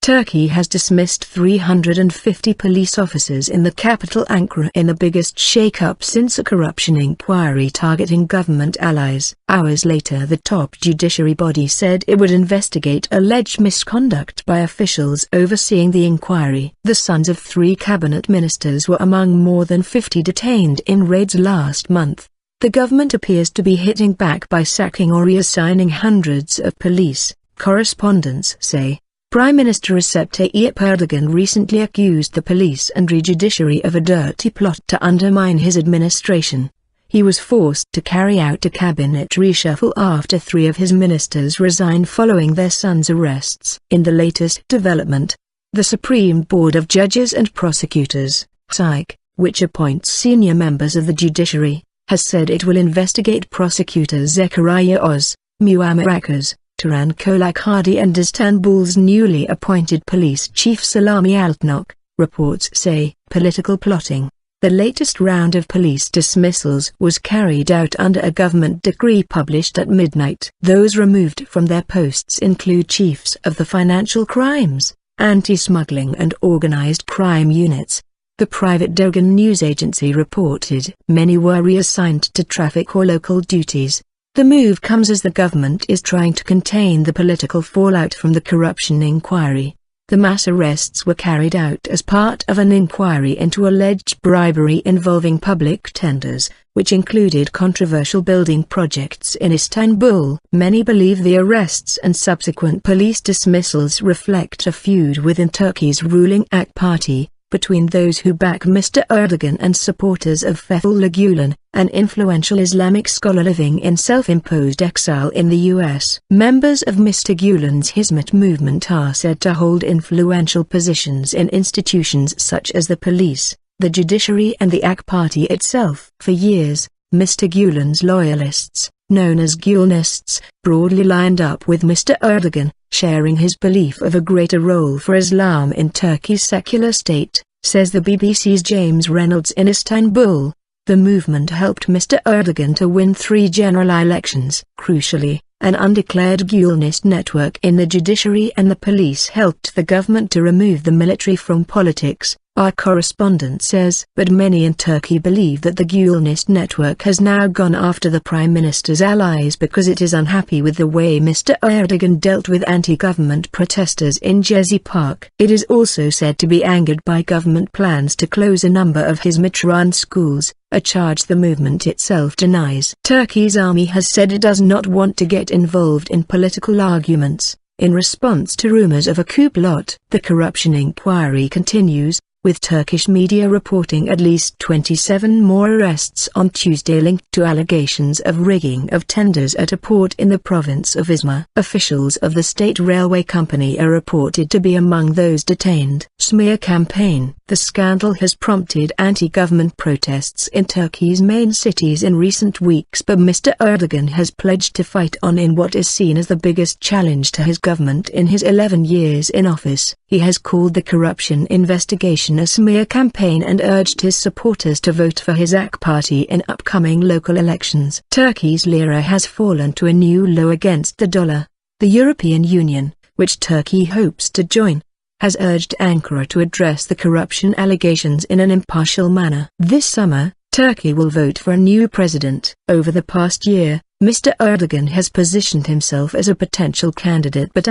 Turkey has dismissed 350 police officers in the capital Ankara in the biggest shake-up since a corruption inquiry targeting government allies. Hours later, the top judiciary body said it would investigate alleged misconduct by officials overseeing the inquiry. The sons of 3 cabinet ministers were among more than 50 detained in raids last month. The government appears to be hitting back by sacking or reassigning hundreds of police, correspondents say. Prime Minister Recep Tayyip Erdogan recently accused the police and judiciary of a dirty plot to undermine his administration. He was forced to carry out a cabinet reshuffle after 3 of his ministers resigned following their sons' arrests. In the latest development, the Supreme Board of Judges and Prosecutors, HSYK, which appoints senior members of the judiciary, has said it will investigate prosecutors Zekeriya Oz, Muammer Akkas, Turan Colakkadi and Istanbul's newly appointed police chief Selami Altınok, reports say. Political plotting. The latest round of police dismissals was carried out under a government decree published at midnight. Those removed from their posts include chiefs of the financial crimes, anti-smuggling and organized crime units. The private Dogan news agency reported many were reassigned to traffic or local duties. The move comes as the government is trying to contain the political fallout from the corruption inquiry. The mass arrests were carried out as part of an inquiry into alleged bribery involving public tenders, which included controversial building projects in Istanbul. Many believe the arrests and subsequent police dismissals reflect a feud within Turkey's ruling AK Party, between those who back Mr. Erdogan and supporters of Fethullah Gulen, an influential Islamic scholar living in self-imposed exile in the U.S. Members of Mr. Gulen's Hizmet movement are said to hold influential positions in institutions such as the police, the judiciary and the AK Party itself. For years, Mr. Gulen's loyalists, known as Gulenists, broadly lined up with Mr. Erdogan, sharing his belief of a greater role for Islam in Turkey's secular state, says the BBC's James Reynolds in Istanbul. The movement helped Mr. Erdogan to win 3 general elections. Crucially, an undeclared Gulenist network in the judiciary and the police helped the government to remove the military from politics, our correspondent says. But many in Turkey believe that the Gulenist network has now gone after the Prime Minister's allies because it is unhappy with the way Mr. Erdogan dealt with anti-government protesters in Gezi Park. It is also said to be angered by government plans to close a number of Hizmet-run schools, a charge the movement itself denies. Turkey's army has said it does not want to get involved in political arguments, in response to rumors of a coup plot. The corruption inquiry continues, with Turkish media reporting at least 27 more arrests on Tuesday linked to allegations of rigging of tenders at a port in the province of Izmir. Officials of the state railway company are reported to be among those detained. Smear campaign. The scandal has prompted anti-government protests in Turkey's main cities in recent weeks, but Mr. Erdogan has pledged to fight on in what is seen as the biggest challenge to his government in his 11 years in office. He has called the corruption investigation a smear campaign and urged his supporters to vote for his AK Party in upcoming local elections. Turkey's lira has fallen to a new low against the dollar. The European Union, which Turkey hopes to join, has urged Ankara to address the corruption allegations in an impartial manner. This summer, Turkey will vote for a new president. Over the past year, Mr. Erdogan has positioned himself as a potential candidate, but